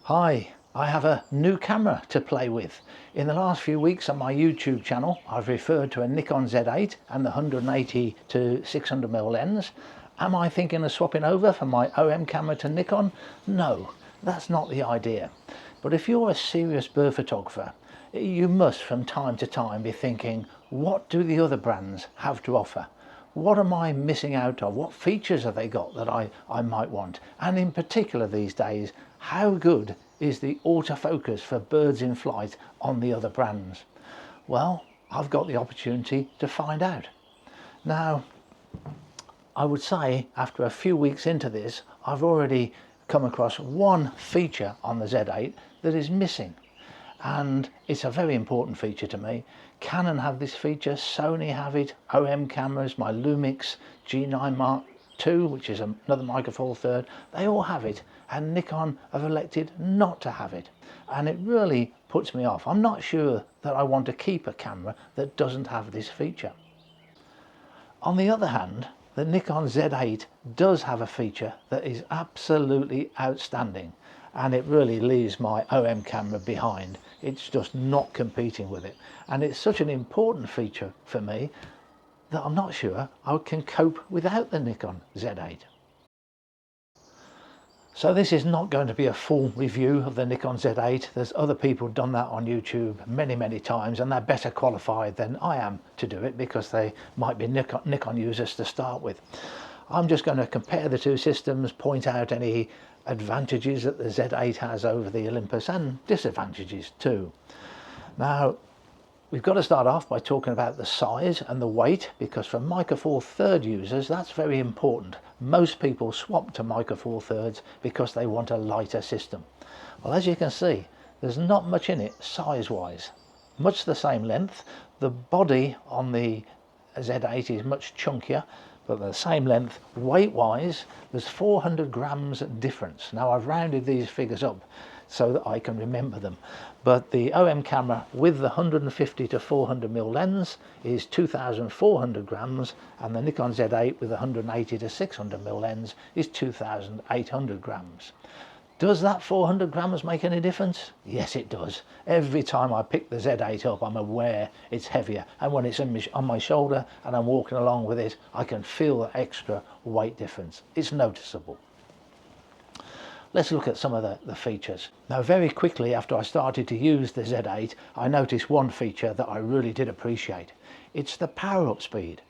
Hi, I have a new camera to play with. In the last few weeks on my YouTube channel, I've referred to a Nikon Z8 and the 180 to 600mm lens. Am I thinking of swapping over from my OM camera to Nikon? No, that's not the idea. But if you're a serious bird photographer, you must from time to time be thinking, what do the other brands have to offer? What am I missing out of? What features have they got that I might want? And in particular these days, how good is the autofocus for birds in flight on the other brands? Well, I've got the opportunity to find out. Now, I would say after a few weeks into this, I've already come across one feature on the Z8 that is missing. And it's a very important feature to me. Canon have this feature, Sony have it, OM cameras, my Lumix G9 Mark II, which is another Micro Four Third, they all have it, and Nikon have elected not to have it. And it really puts me off. I'm not sure that I want to keep a camera that doesn't have this feature. On the other hand, the Nikon Z8 does have a feature that is absolutely outstanding, and it really leaves my OM camera behind. It's just not competing with it, and it's such an important feature for me that I'm not sure I can cope without the Nikon Z8. So this is not going to be a full review of the Nikon Z8. There's other people done that on YouTube many times, and they're better qualified than I am to do it because they might be Nikon users to start with. I'm just going to compare the two systems, point out any advantages that the Z8 has over the Olympus and disadvantages too. Now, we've got to start off by talking about the size and the weight, because for Micro Four Third users that's very important. Most people swap to Micro Four Thirds because they want a lighter system. Well, as you can see, there's not much in it size wise. Much the same length. The body on the Z8 is much chunkier, but the same length. Weight wise, there's 400 grams difference. Now I've rounded these figures up so that I can remember them, but the OM camera with the 150 to 400mm lens is 2,400 grams, and the Nikon Z8 with the 180 to 600mm lens is 2,800 grams. Does that 400 grams make any difference? Yes, it does. Every time I pick the Z8 up, I'm aware it's heavier, and when it's on my shoulder and I'm walking along with it, I can feel the extra weight difference. It's noticeable. Let's look at some of the features. Now, very quickly after I started to use the Z8, I noticed one feature that I really did appreciate. It's the power up speed.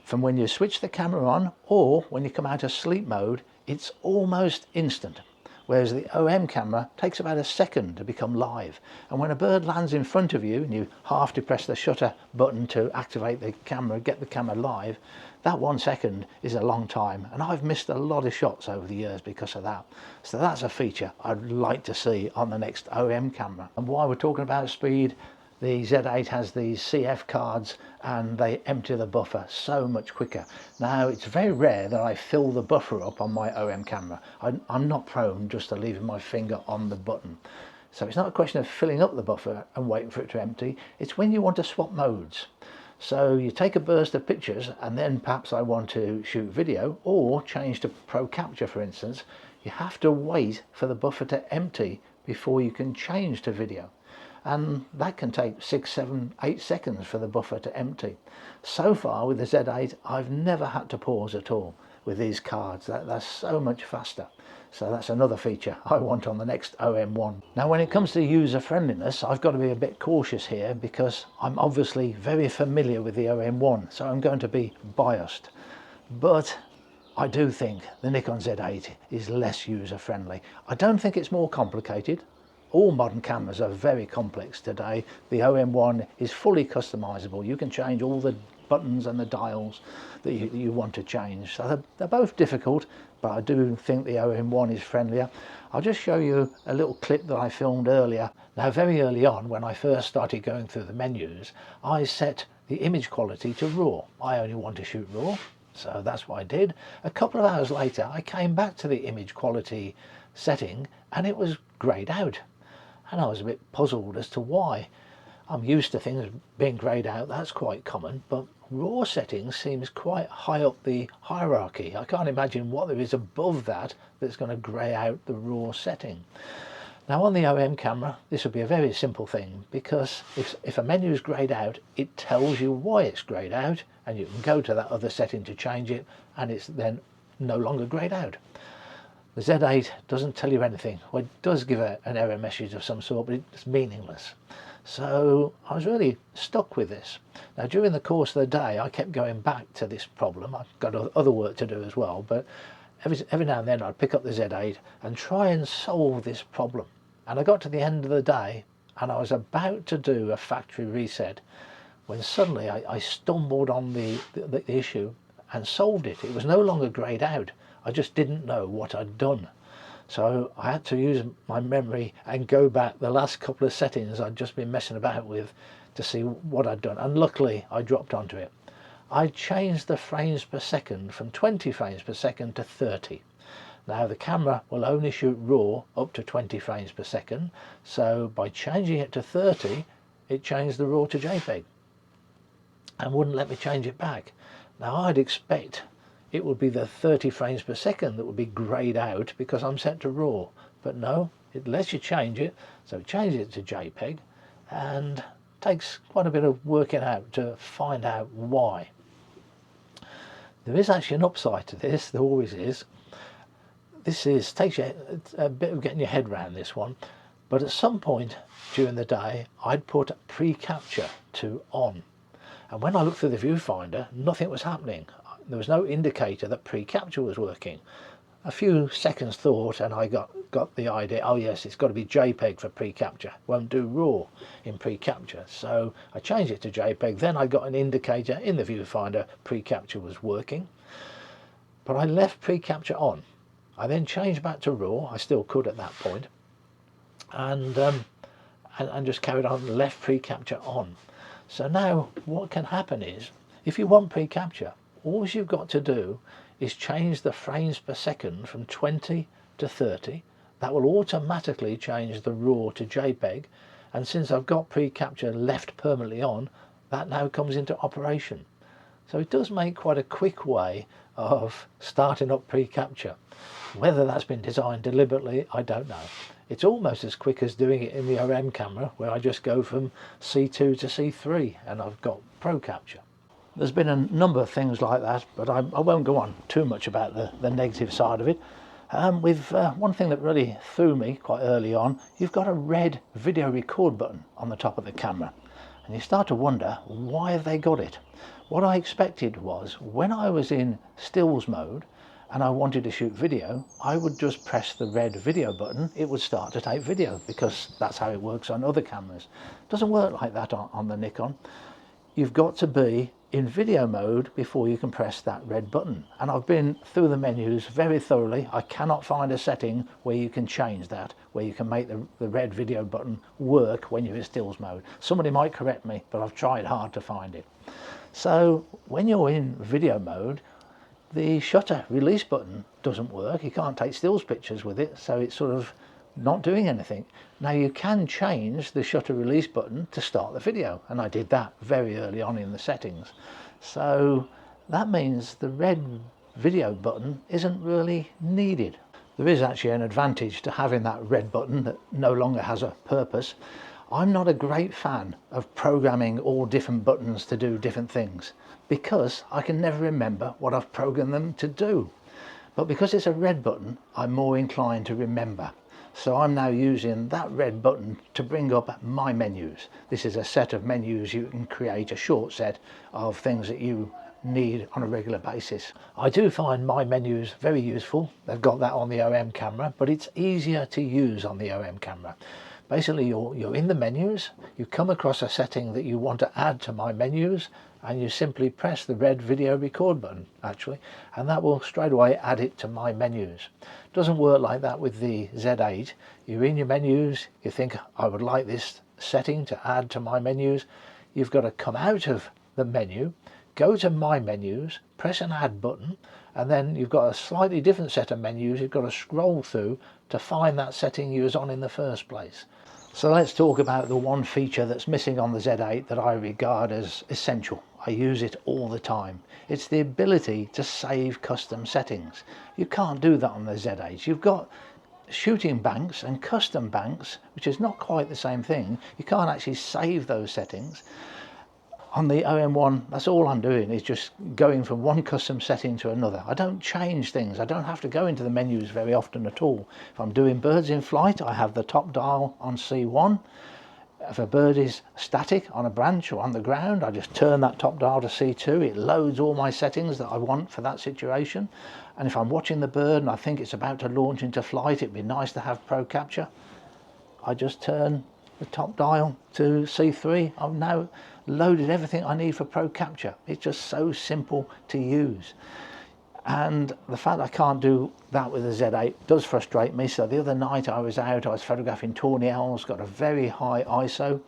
From when you switch the camera on or when you come out of sleep mode, it's almost instant. Whereas the OM camera takes about a second to become live. And when a bird lands in front of you and you half depress the shutter button to activate the camera, get the camera live, that 1 second is a long time. And I've missed a lot of shots over the years because of that. So that's a feature I'd like to see on the next OM camera. And while we're talking about speed, the Z8 has these CF cards and they empty the buffer so much quicker. Now, it's very rare that I fill the buffer up on my OM camera. I'm not prone just to leaving my finger on the button. So it's not a question of filling up the buffer and waiting for it to empty. It's when you want to swap modes. So you take a burst of pictures and then perhaps I want to shoot video or change to Pro Capture, for instance. You have to wait for the buffer to empty before you can change to video. And that can take 6, 7, 8 seconds for the buffer to empty. So far with the Z8, I've never had to pause at all with these cards. That's so much faster. So that's another feature I want on the next OM1. Now, when it comes to user friendliness, I've got to be a bit cautious here because I'm obviously very familiar with the OM1, so I'm going to be biased. But I do think the Nikon Z8 is less user friendly. I don't think it's more complicated. All modern cameras are very complex today. The OM1 is fully customizable. You can change all the buttons and the dials that you want to change. So they're both difficult, but I do think the OM1 is friendlier. I'll just show you a little clip that I filmed earlier. Now, very early on, when I first started going through the menus, I set the image quality to RAW. I only want to shoot RAW, so that's what I did. A couple of hours later, I came back to the image quality setting and it was grayed out. And I was a bit puzzled as to why. I'm used to things being grayed out, that's quite common, but RAW settings seems quite high up the hierarchy. I can't imagine what there is above that that's going to grey out the RAW setting. Now on the OM camera, this would be a very simple thing, because if a menu is greyed out, it tells you why it's greyed out, and you can go to that other setting to change it, and it's then no longer greyed out. The Z8 doesn't tell you anything. Well, it does give an error message of some sort, but it's meaningless. So I was really stuck with this. Now during the course of the day, I kept going back to this problem. I've got other work to do as well, but every now and then I'd pick up the Z8 and try and solve this problem. And I got to the end of the day and I was about to do a factory reset when suddenly I stumbled on the issue and solved it. It was no longer greyed out. I just didn't know what I'd done. So I had to use my memory and go back the last couple of settings I'd just been messing about with to see what I'd done. And luckily I dropped onto it. I changed the frames per second from 20 frames per second to 30. Now the camera will only shoot RAW up to 20 frames per second. So by changing it to 30, it changed the RAW to JPEG and wouldn't let me change it back. Now I'd expect it would be the 30 frames per second that would be greyed out because I'm set to RAW, but no, it lets you change it. So it changes it to JPEG and takes quite a bit of working out to find out why. There is actually an upside to this, there always is. Takes you a bit of getting your head around this one, but at some point during the day I'd put pre-capture to on, and when I looked through the viewfinder nothing was happening. There was no indicator that pre-capture was working. A few seconds thought and I got the idea, oh yes, it's got to be JPEG for pre-capture, won't do RAW in pre-capture. So I changed it to JPEG, then I got an indicator in the viewfinder pre-capture was working. But I left pre-capture on. I then changed back to RAW, I still could at that point, and just carried on and left pre-capture on. So now what can happen is, if you want pre-capture, all you've got to do is change the frames per second from 20 to 30. That will automatically change the RAW to JPEG, and since I've got pre-capture left permanently on, that now comes into operation. So it does make quite a quick way of starting up pre-capture. Whether that's been designed deliberately, I don't know. It's almost as quick as doing it in the OM camera, where I just go from C2 to C3 and I've got Pro Capture. There's been a number of things like that, but I won't go on too much about the negative side of it. One thing that really threw me quite early on, you've got a red video record button on the top of the camera, and you start to wonder, why have they got it? What I expected was, when I was in stills mode and I wanted to shoot video, I would just press the red video button, it would start to take video, because that's how it works on other cameras. It doesn't work like that on the Nikon. You've got to be in video mode before you can press that red button, and I've been through the menus very thoroughly. I cannot find a setting where you can change that, where you can make the red video button work when you're in stills mode. Somebody might correct me, but I've tried hard to find it. So when you're in video mode, the shutter release button doesn't work. You can't take stills pictures with it, so it's sort of not doing anything. Now you can change the shutter release button to start the video, and I did that very early on in the settings. So that means the red video button isn't really needed. There is actually an advantage to having that red button that no longer has a purpose. I'm not a great fan of programming all different buttons to do different things, because I can never remember what I've programmed them to do. But because it's a red button, I'm more inclined to remember. So I'm now using that red button to bring up my menus. This is a set of menus. You can create a short set of things that you need on a regular basis. I do find my menus very useful. They've got that on the OM camera, but it's easier to use on the OM camera. Basically, you're in the menus, you come across a setting that you want to add to my menus, and you simply press the red video record button, actually, and that will straight away add it to my menus. It doesn't work like that with the Z8. You're in your menus, you think, I would like this setting to add to my menus. You've got to come out of the menu, go to my menus, press an add button, and then you've got a slightly different set of menus you've got to scroll through to find that setting you was on in the first place. So let's talk about the one feature that's missing on the Z8 that I regard as essential. I use it all the time. It's the ability to save custom settings. You can't do that on the Z8. shooting banks and custom banks, which is not quite the same thing. You can't actually save those settings. On the OM1, that's all I'm doing, is just going from one custom setting to another. I don't change things. I don't have to go into the menus very often at all. If I'm doing birds in flight, I have the top dial on C1. If a bird is static on a branch or on the ground, I just turn that top dial to C2. It loads all my settings that I want for that situation. And if I'm watching the bird and I think it's about to launch into flight, it'd be nice to have Pro Capture, I just turn the top dial to C3. I've now loaded everything I need for Pro Capture. It's just so simple to use. And the fact I can't do that with the Z8 does frustrate me. So the other night I was out, I was photographing tawny owls, got a very high ISO,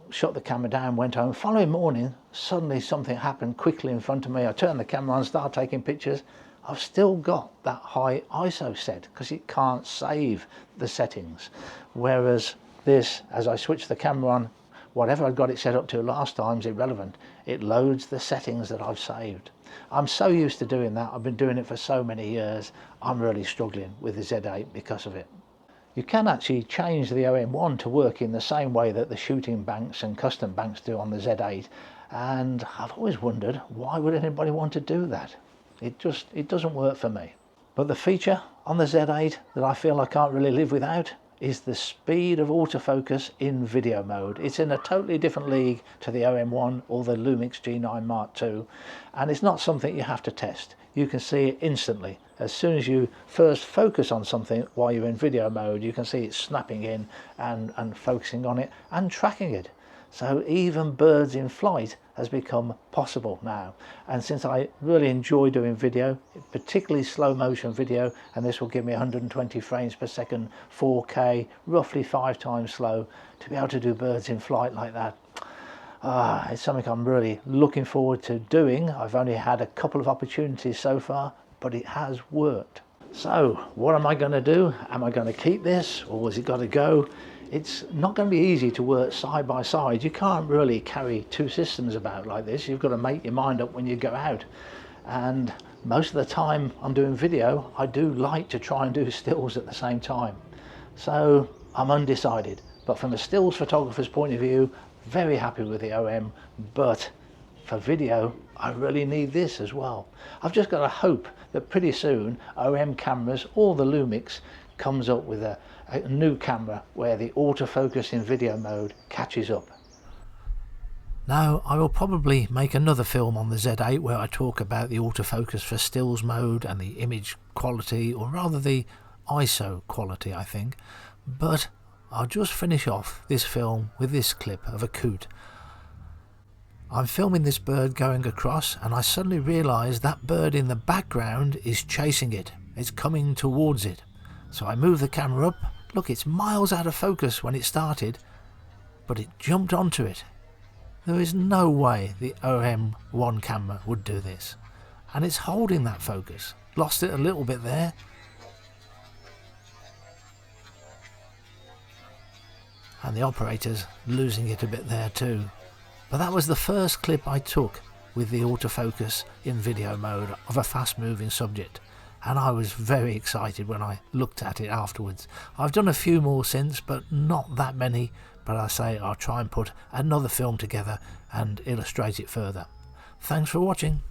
shut the camera down, went home. Following morning, suddenly something happened quickly in front of me. I turned the camera on, started taking pictures. I've still got that high ISO set because it can't save the settings. Whereas this, as I switch the camera on, whatever I got it set up to last time is irrelevant. It loads the settings that I've saved. I'm so used to doing that. I've been doing it for so many years. I'm really struggling with the Z8 because of it. You can actually change the OM1 to work in the same way that the shooting banks and custom banks do on the Z8. And I've always wondered, why would anybody want to do that? It doesn't work for me. But the feature on the Z8 that I feel I can't really live without is the speed of autofocus in video mode. It's in a totally different league to the OM1 or the Lumix G9 Mark II, and it's not something you have to test. You can see it instantly. As soon as you first focus on something while you're in video mode, you can see it snapping in and focusing on it and tracking it. So even birds in flight has become possible now. And since I really enjoy doing video, particularly slow motion video, and this will give me 120 frames per second, 4K, roughly 5 times slow, to be able to do birds in flight like that, it's something I'm really looking forward to doing. I've only had a couple of opportunities so far, but it has worked. So what am I going to do? Am I going to keep this, or has it got to go? It's not going to be easy to work side by side. You can't really carry two systems about like this. You've got to make your mind up when you go out. And most of the time I'm doing video, I do like to try and do stills at the same time. So I'm undecided. But from a stills photographer's point of view, very happy with the OM. But for video, I really need this as well. I've just got to hope that pretty soon OM cameras or the Lumix comes up with a new camera where the autofocus in video mode catches up. Now I will probably make another film on the Z8 where I talk about the autofocus for stills mode and the image quality, or rather the ISO quality, I think. But I'll just finish off this film with this clip of a coot. I'm filming this bird going across, and I suddenly realise that bird in the background is chasing it. It's coming towards it. So I move the camera up. Look, it's miles out of focus when it started, but it jumped onto it. There is no way the OM1 camera would do this. And it's holding that focus. Lost it a little bit there. And the operator's losing it a bit there too. But that was the first clip I took with the autofocus in video mode of a fast moving subject. And I was very excited when I looked at it afterwards. I've done a few more since, but not that many. But I say I'll try and put another film together and illustrate it further. Thanks for watching.